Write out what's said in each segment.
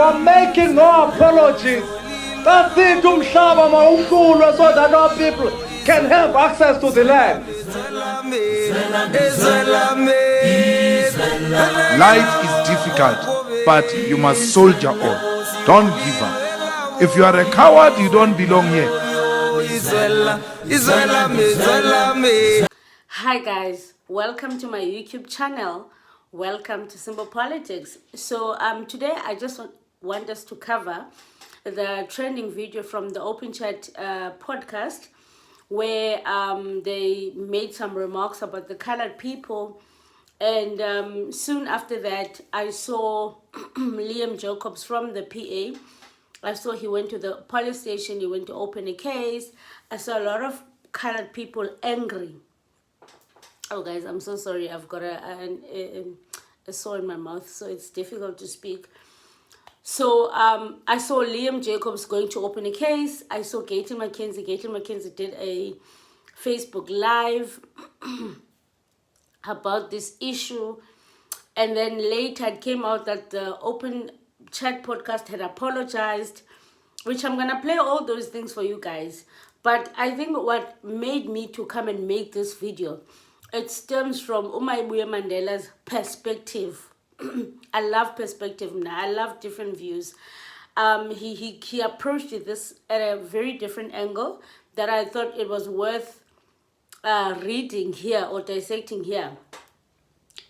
are making no apologies. That's it, umhlaba mawuhlulwe so that our people can have access to the land. Life is difficult, but you must soldier on. Don't give up. If you are a coward, you don't belong here. Hi guys, welcome to my YouTube channel. Welcome to Simple Politics. So today I just want us to cover the trending video from the Open Chat podcast, where they made some remarks about the colored people. And soon after that, I saw Liam Jacobs from the PA. I saw he went to the police station, he went to open a case. I saw a lot of colored people angry. Oh guys, I'm so sorry, I've got a sore in my mouth, so it's difficult to speak. So I saw Liam Jacobs going to open a case. I saw Gayton Mackenzie. Gayton Mackenzie did a Facebook Live about this issue. And then later it came out that the Open Chat podcast had apologized, which I'm going to play all those things for you guys. But I think what made me to come and make this video, it stems from Mayibuye Mandela's perspective. I love perspective now. I love different views. He approached this at a very different angle that I thought it was worth reading here or dissecting here.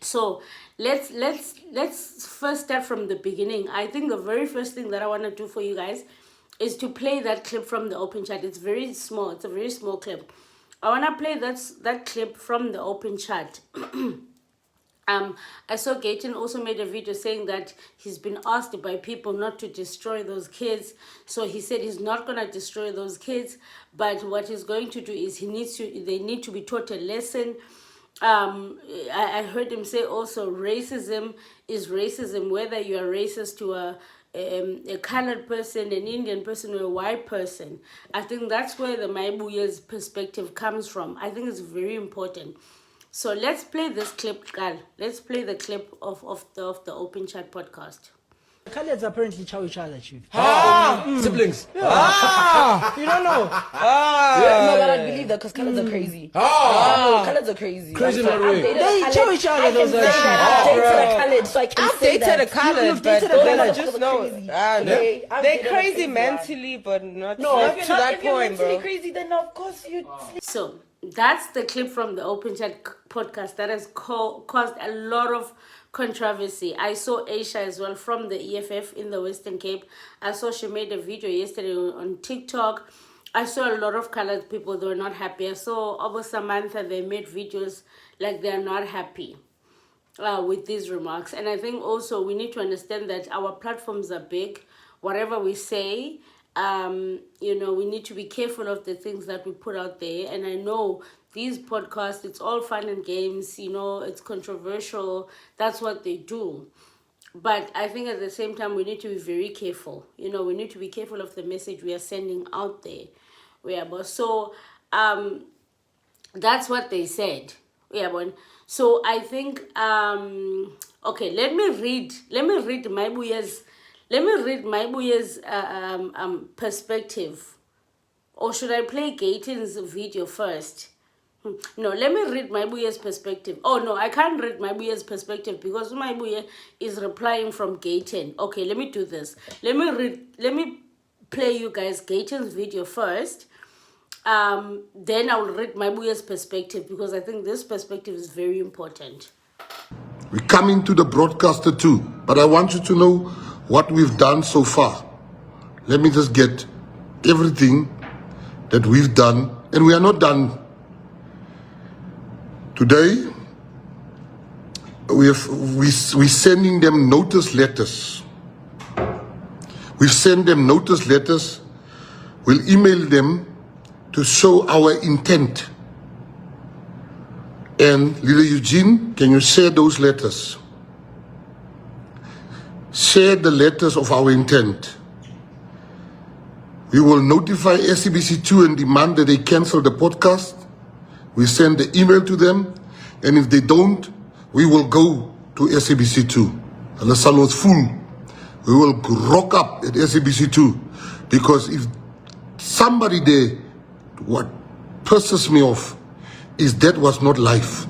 So let's first start from the beginning. I think the very first thing that I want to do for you guys is to play that clip from the Open Chat. It's very small. It's a very small clip. I want to play that clip from the Open Chat. I saw Gayton also made a video saying that he's been asked by people not to destroy those kids. So he said he's not going to destroy those kids, but what he's going to do is they need to be taught a lesson. I heard him say also racism is racism, whether you are racist to a colored person, an Indian person, or a white person. I think that's where the Mayibuye's perspective comes from. I think it's very important. So let's play this clip, Gal. Let's play the clip of the Open Chat podcast. Colors apparently chow each other, chief. Siblings. You don't know. No, but I believe that because colors are crazy. Colors are crazy. Crazy in what way? They chow each other, those are I've dated a colored, so I can say Dated a that. colored, but dated a then I colored. just know Okay, I've they're dated a crazy one. mentally, but not No, not if to you're not that if you're point, mentally bro. crazy, then of course you. So that's the clip from the Open Chat podcast that has caused a lot of controversy. I saw Aisha as well from the EFF in the Western Cape. I saw she made a video yesterday on TikTok. I saw a lot of colored people, they were not happy. I saw over Samantha, they made videos like they're not happy with these remarks. And I think also we need to understand that our platforms are big. Whatever we say, we need to be careful of the things that we put out there. And I know these podcasts, it's all fun and games, it's controversial. That's what they do. But I think at the same time, we need to be very careful. We need to be careful of the message we are sending out there. So that's what they said. So I think, okay, let me read Mayibuye's perspective. Or should I play Gayton's video first? No, let me read Mayibuye's perspective. Oh no, I can't read Mayibuye's perspective because Mayibuye is replying from Gayton. Okay, let me do this. Let me play you guys Gayton's video first. Then I will read Mayibuye's perspective because I think this perspective is very important. We're coming to the broadcaster too, but I want you to know what we've done so far. Let me just get everything that we've done, and we are not done. Today, we're sending them notice letters. We've sent them notice letters. We'll email them to show our intent. And Leader Eugene, can you share those letters? Share the letters of our intent. We will notify SABC2 and demand that they cancel the podcast. We send the email to them, and if they don't, we will go to SABC2. Hulle sal ons voel We will rock up at SABC 2, because if somebody there, what pisses me off is that was not life.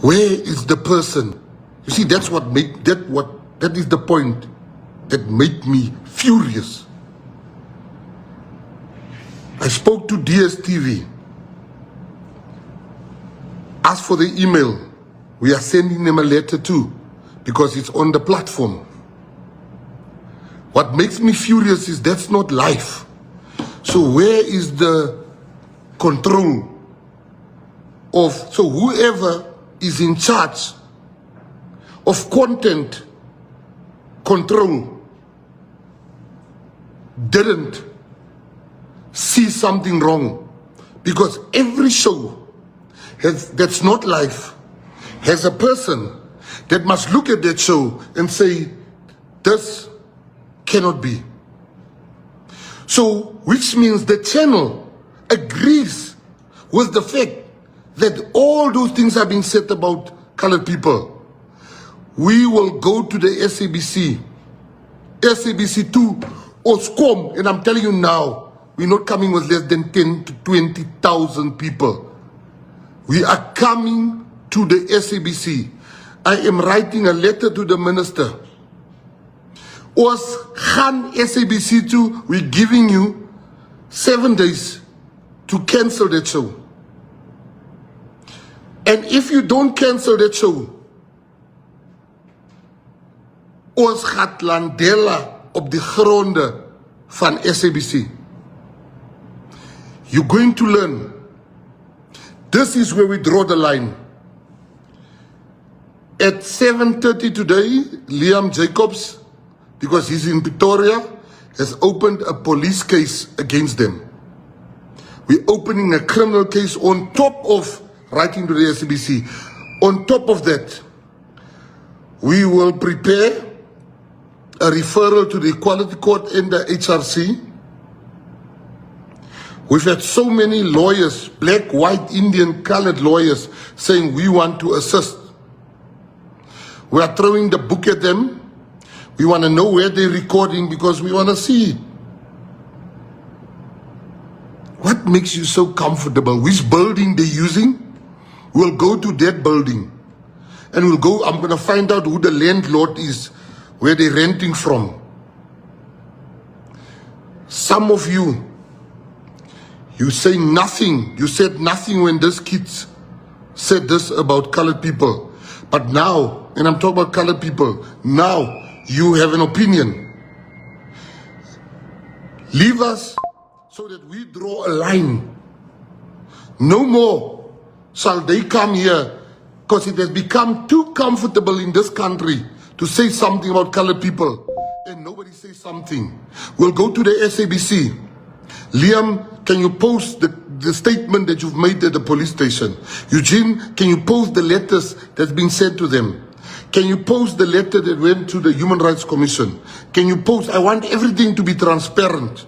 Where is the person? You see, that's what that is the point that made me furious. I spoke to DSTV. Asked for the email. We are sending them a letter too, because it's on the platform. What makes me furious is that's not life. So where is the control of, so whoever is in charge of content control didn't see something wrong, because every show that's not live has a person that must look at that show and say, this cannot be. So, which means the channel agrees with the fact that all those things are being said about colored people. We will go to the SABC 2 or SCOM, and I'm telling you now, we're not coming with less than 10 to 20,000 people. We are coming to the SABC. I am writing a letter to the minister. Os gaan SABC 2, we're giving you 7 days to cancel that show. And if you don't cancel that show, ons gaat landela op die gronde van SABC. You're going to learn. This is where we draw the line. At 7:30 today, Liam Jacobs, because he's in Pretoria, has opened a police case against them. We're opening a criminal case on top of writing to the SABC. On top of that, we will prepare a referral to the Equality Court and the HRC. We've had so many lawyers, black, white, Indian, colored lawyers, saying we want to assist. We are throwing the book at them. We want to know where they're recording, because we want to see. What makes you so comfortable? Which building they're using? We'll go to that building. And we'll go, I'm going to find out who the landlord is, where they're renting from. Some of you, you say nothing. You said nothing when these kids said this about colored people. But now, and I'm talking about colored people, now you have an opinion. Leave us so that we draw a line. No more shall they come here, because it has become too comfortable in this country to say something about colored people, and nobody says something. We'll go to the SABC. Liam, can you post the statement that you've made at the police station? Eugene, can you post the letters that's been sent to them? Can you post the letter that went to the Human Rights Commission? Can you post? I want everything to be transparent.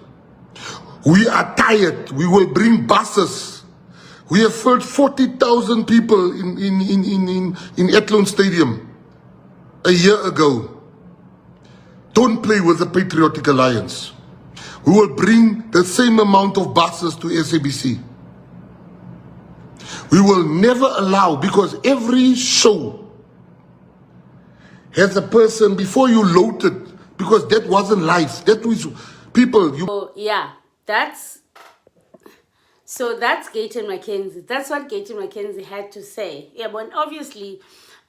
We are tired. We will bring buses. We have filled 40,000 people in Athlone Stadium a year ago. Don't play with the Patriotic Alliance. We will bring the same amount of buses to SABC. We will never allow, because every show has a person, before you load it, because that wasn't life. That was people. So yeah, that's Gayton Mackenzie. That's what Gayton Mackenzie had to say. Yeah, but obviously,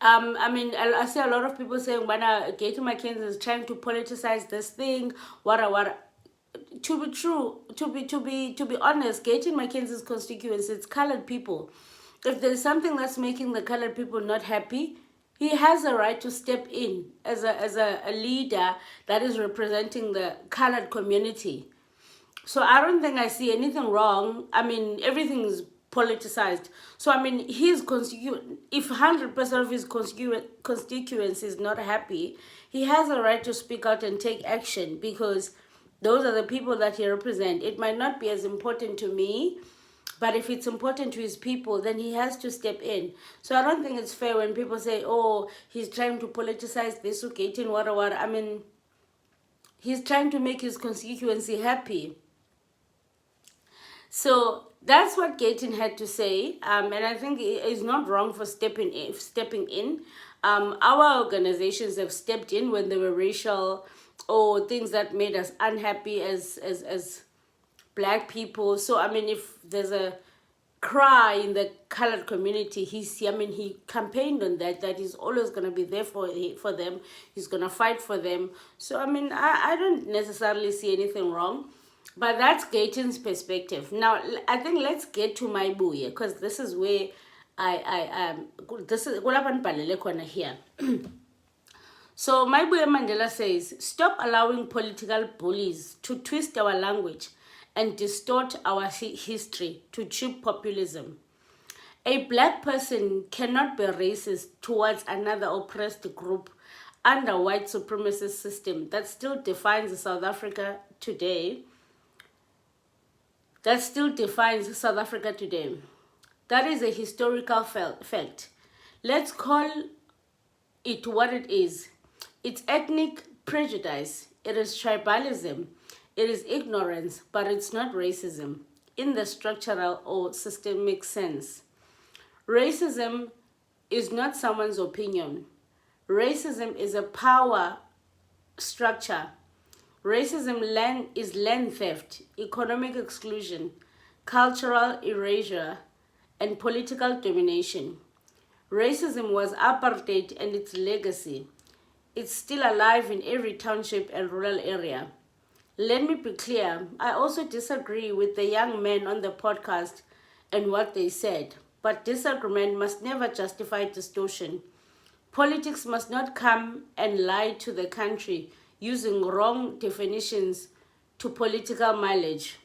I mean, I see a lot of people saying, Gayton Mackenzie is trying to politicize this thing. What? To be true, to be honest, Gayton Mackenzie's constituency, it's colored people. If there's something that's making the colored people not happy, he has a right to step in as a leader that is representing the colored community. So I don't think I see anything wrong. I mean, everything is politicized. So I mean, his if 100% of his constituency is not happy, he has a right to speak out and take action, because those are the people that he represents. It might not be as important to me But if it's important to his people, then he has to step in. So I don't think it's fair when people say, oh, he's trying to politicize this, Gayton, what. I mean, he's trying to make his constituency happy. So that's what Gayton had to say, and I think it's not wrong for stepping in. Our organizations have stepped in when there were racial or things that made us unhappy as Black people. So I mean, if there's a cry in the colored community, he campaigned on that he's always going to be there for them. He's going to fight for them. So I mean, I don't necessarily see anything wrong. But that's Gayton's perspective. Now, I think let's get to Mayibuye, because this is where this is here. So Mayibuye Mandela says, stop allowing political bullies to twist our language and distort our history to cheap populism. A Black person cannot be racist towards another oppressed group under white supremacist system that still defines South Africa today. That is a historical fact. Let's call it what it is. It's ethnic prejudice. It is tribalism. It is ignorance, but it's not racism in the structural or systemic sense. Racism is not someone's opinion. Racism is a power structure. Racism is land theft, economic exclusion, cultural erasure, and political domination. Racism was apartheid and its legacy. It's still alive in every township and rural area. Let me be clear, I also disagree with the young men on the podcast and what they said, but disagreement must never justify distortion. Politics must not come and lie to the country using wrong definitions to political mileage.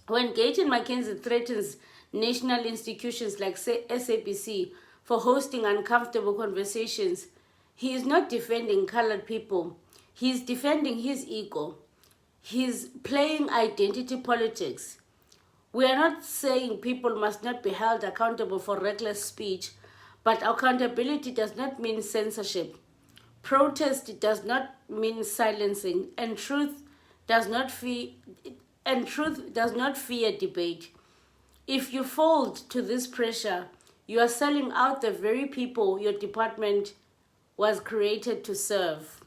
When Gayton Mackenzie threatens national institutions like SABC for hosting uncomfortable conversations, he is not defending colored people. He is defending his ego. He's playing identity politics. We are not saying people must not be held accountable for reckless speech, but accountability does not mean censorship. Protest does not mean silencing, and truth does not fear debate. If you fold to this pressure, you are selling out the very people your department was created to serve.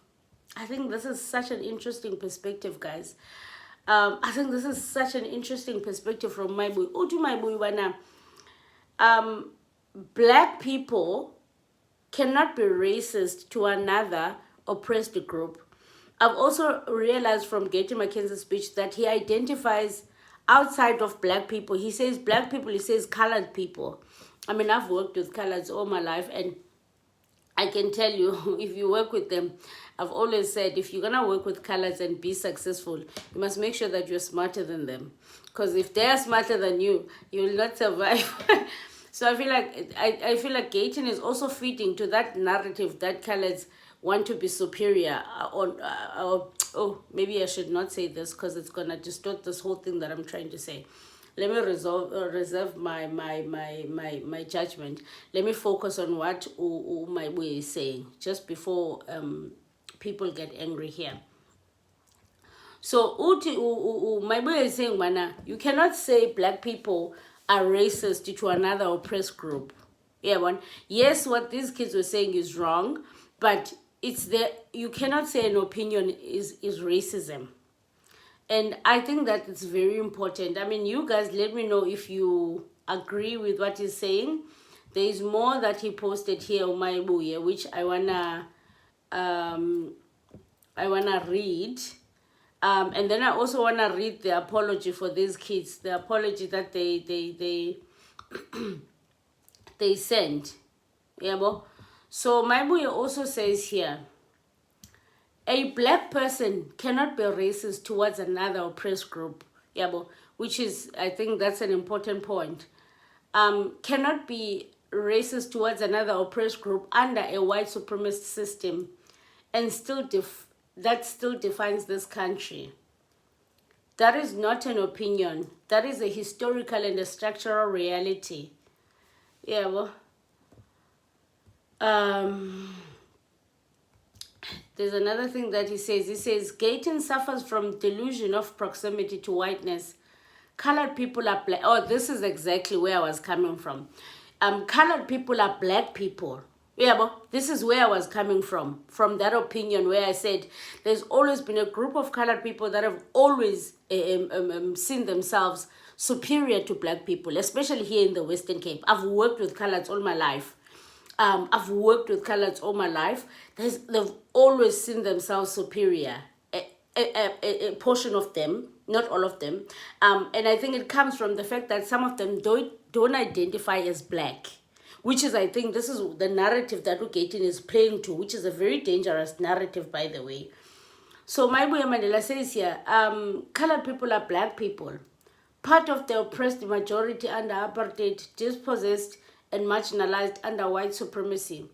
I think this is such an interesting perspective, guys. I think this is such an interesting perspective from Mayibuye. Utu Mayibuye wana, Black people cannot be racist to another oppressed group. I've also realized from Gayton Mackenzie's speech that he identifies outside of Black people. He says Black people, he says colored people. I mean, I've worked with coloreds all my life, and I can tell you, if you work with them, I've always said, if you're going to work with coloreds and be successful, you must make sure that you're smarter than them. Because if they're smarter than you, you will not survive. So I feel like Gayton is also feeding to that narrative that coloreds want to be superior. Oh, maybe I should not say this because it's going to distort this whole thing that I'm trying to say. Let me reserve my judgment. Let me focus on what Mayibuye is saying just before people get angry here. So Mayibuye is saying, Mana, you cannot say Black people are racist to another oppressed group. Yeah, one. Yes, what these kids were saying is wrong, but you cannot say an opinion is racism. And I think that it's very important. I mean, you guys let me know if you agree with what he's saying. There is more that he posted here on Mayibuye, which I wanna read. And then I also wanna read the apology for these kids, the apology that they sent. Yeah, bo? So Mayibuye also says here, a Black person cannot be racist towards another oppressed group, which is, I think that's an important point. Cannot be racist towards another oppressed group under a white supremacist system, and that still defines this country. That is not an opinion. That is a historical and a structural reality. Yeah, well, there's another thing that he says. He says, Gayton suffers from delusion of proximity to whiteness. Colored people are black. Oh, this is exactly where I was coming from. Colored people are black people. Yeah, but this is where I was coming from that opinion where I said there's always been a group of colored people that have always seen themselves superior to black people, especially here in the Western Cape. I've worked with coloreds all my life. They've always seen themselves superior. A portion of them, not all of them. And I think it comes from the fact that some of them don't identify as black. Which is, I think, this is the narrative that Gayton is playing to, which is a very dangerous narrative, by the way. So Mayibuye Mandela says here, colored people are black people, part of the oppressed majority under apartheid, dispossessed and marginalized under white supremacy.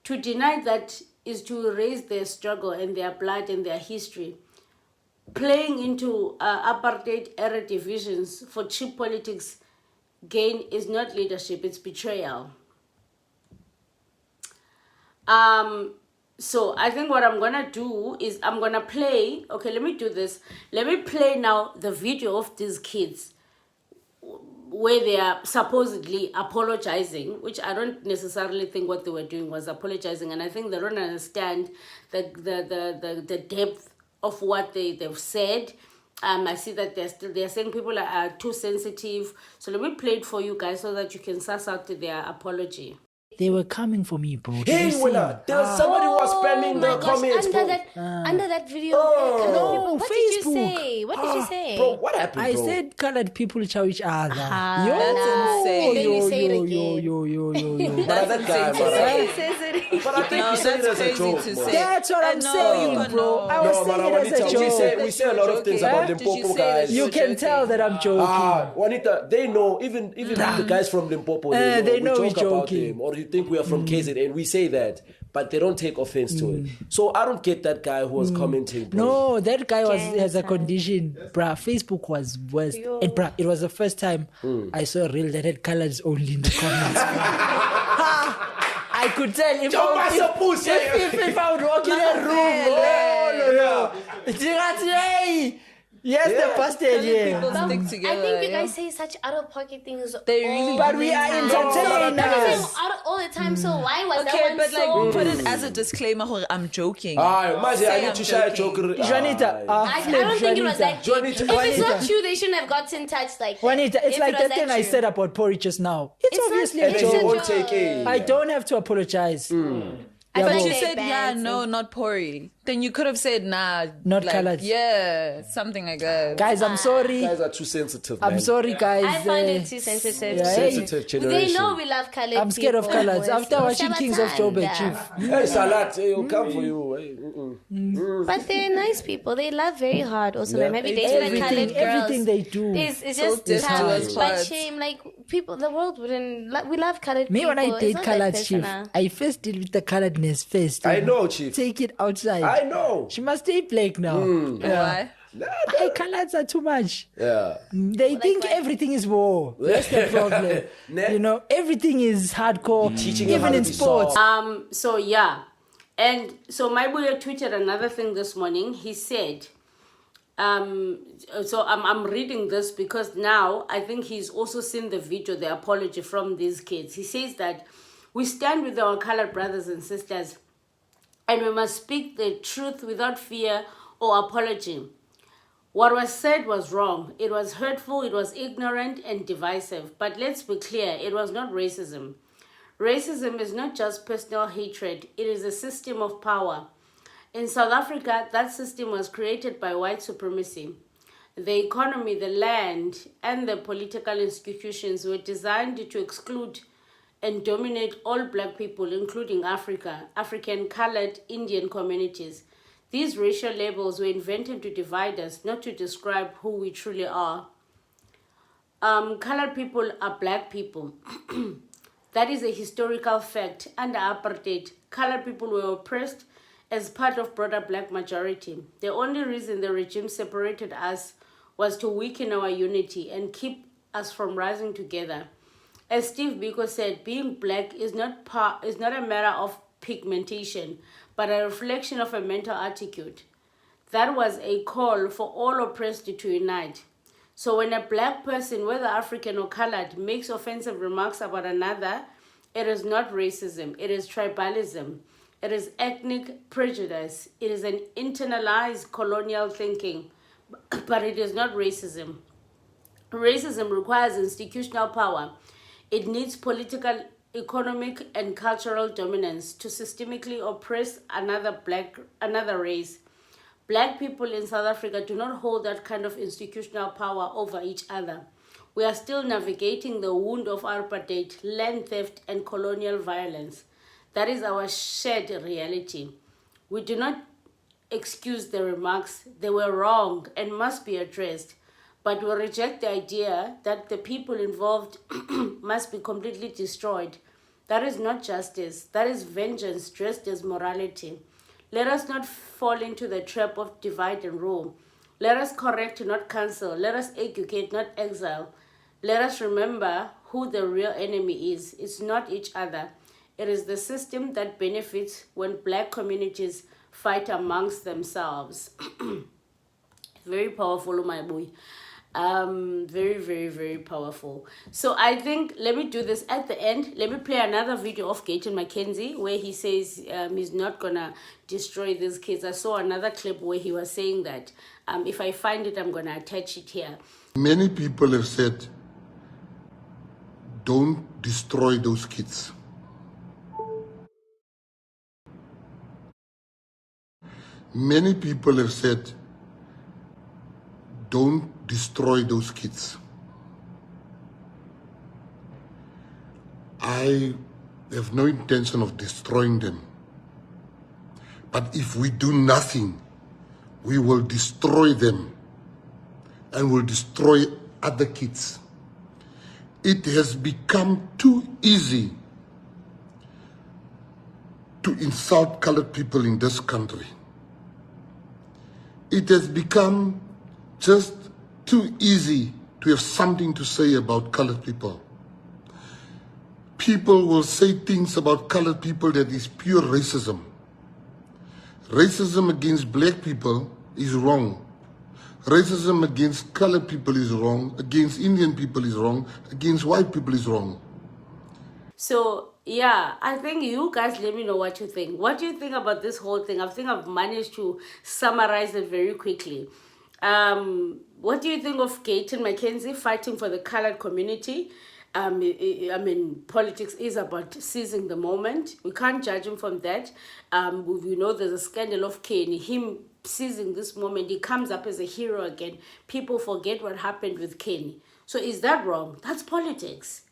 To deny that is to erase their struggle and their blood and their history. Playing into apartheid-era divisions for cheap politics gain is not leadership, it's betrayal. So I think what I'm gonna do is I'm gonna play. Okay, let me do this. Let me play now the video of these kids where they are supposedly apologizing, which I don't necessarily think what they were doing was apologizing, and I think they don't understand the depth of what they've said. I see that they're saying people are too sensitive. So let me play it for you guys so that you can suss out their apology. They were coming for me, bro. Did Hey, you see? winner! There was somebody who was spamming the comments, bro. Under that video, no, what did you Facebook. say? What did you say? Bro, what happened, I bro? said colored people chow each other. That's insane. Then you say it again. Yo. But that guy, He says it. But I think he said it as a joke, bro. That's what I'm saying, bro. I was saying it as a Juanita, we say a lot of things about Did you Limpopo say guys. You can tell that I'm joking. Juanita, they know, even the guys from Limpopo, they know we we're joke about joking. them, or you think we are from KZN, and we say that, but they don't take offense to it. So I don't get that guy who was commenting, bro. No, that guy has a condition, bruh. Facebook was worse. And bruh, it was the first time I saw a reel that had colors only in the comments. I could tell if I would walk in a room. Yes, the bastard, People yeah. stick together. I think you guys say such out of pocket things. They really But we are entertainers. All the time. So why was that Okay, one but like so? put it as a disclaimer. I'm joking. Mazi, I Say need I'm to share a joking. joke. Juanita, I don't think it was that deep. Juanita. If it's not true, they shouldn't have gotten in touch like that. Juanita, it's If like it was that thing I true. said about porridge just now. It's It's obviously not- a it's They a joke. won't take it. I don't have to apologize. But Like you they said, banned no, not Pori. Then you could have said, nah. Not like, colored. Yeah, something like that. Guys, I'm sorry. Guys are too sensitive, man. I'm sorry, guys. I find it too sensitive. yeah, Sensitive They generation. know we love colored I'm scared of people, colors. boys. After watching Kings of Joburg, Shabatanda. Chief. Hey, Salat, he'll come for you. Hey, But they're nice people. They love very hard. Also, like maybe dating like colored girls. Everything they do. It's So just distant tough. as But parts. shame, like people, the world wouldn't. We love colored Me, people. when I It's date not that colored, Chief, personal. I first deal with the coloredness first. I know, Chief. Take it outside. I know. She must stay black now. Why? Hey, coloreds are too much. Yeah. They think everything is war. That's the problem. You know, everything is hardcore, Teaching them how even to in be sports. soft. So yeah, and so Mayibuye tweeted another thing this morning. He said, so I'm reading this because now I think he's also seen the video, the apology from these kids. He says that we stand with our colored brothers and sisters, and we must speak the truth without fear or apology. What was said was wrong. It was hurtful, it was ignorant and divisive. But let's be clear, it was not racism. Racism is not just personal hatred, it is a system of power. In South Africa, that system was created by white supremacy. The economy, the land, and the political institutions were designed to exclude and dominate all black people, including African, colored, Indian communities. These racial labels were invented to divide us, not to describe who we truly are. Colored people are black people. That is a historical fact. Under apartheid, colored people were oppressed as part of broader black majority. The only reason the regime separated us was to weaken our unity and keep us from rising together. As Steve Biko said, being black is not a matter of pigmentation, but a reflection of a mental attitude. That was a call for all oppressed to unite. So when a black person, whether African or colored, makes offensive remarks about another, it is not racism, it is tribalism. It is ethnic prejudice. It is an internalized colonial thinking, but it is not racism. Racism requires institutional power. It needs political, economic, and cultural dominance to systemically oppress another race. Black people in South Africa do not hold that kind of institutional power over each other. We are still navigating the wound of apartheid, land theft, and colonial violence. That is our shared reality. We do not excuse the remarks. They were wrong and must be addressed. But we reject the idea that the people involved must be completely destroyed. That is not justice. That is vengeance dressed as morality. Let us not fall into the trap of divide and rule. Let us correct, not cancel. Let us educate, not exile. Let us remember who the real enemy is. It's not each other. It is the system that benefits when black communities fight amongst themselves. Very powerful, Mayibuye. Very, very, very powerful. So I think, let me do this at the end. Let me play another video of Gayton Mackenzie where he says he's not gonna destroy these kids. I saw another clip where he was saying that. If I find it, I'm gonna attach it here. Many people have said, don't destroy those kids. Many people have said, don't destroy those kids. I have no intention of destroying them. But if we do nothing, we will destroy them and will destroy other kids. It has become too easy to insult colored people in this country. It has become just too easy to have something to say about colored people. People will say things about colored people that is pure racism. Racism against black people is wrong. Racism against colored people is wrong. Against Indian people is wrong. Against white people is wrong. So, yeah, I think you guys let me know what you think. What do you think about this whole thing? I think I've managed to summarize it very quickly. What do you think of Gayton Mackenzie fighting for the colored community? I mean, politics is about seizing the moment. We can't judge him from that. We know there's a scandal of Kenny. Him seizing this moment, he comes up as a hero again. People forget what happened with Kenny. So is that wrong? That's politics.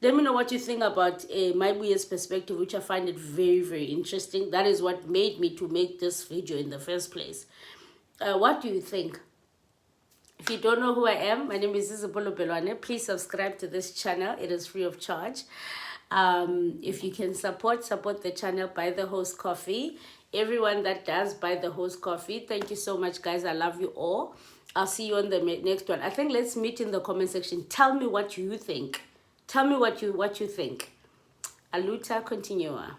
Let me know what you think about Mayibuye's perspective, which I find it very, very interesting. That is what made me to make this video in the first place. What do you think? If you don't know who I am, my name is Isabella Belwane. Please subscribe to this channel. It is free of charge. If you can support the channel, buy the host coffee. Everyone that does buy the host coffee, thank you so much, guys. I love you all. I'll see you on the next one. I think let's meet in the comment section. Tell me what you think. Tell me what you think. Aluta continua.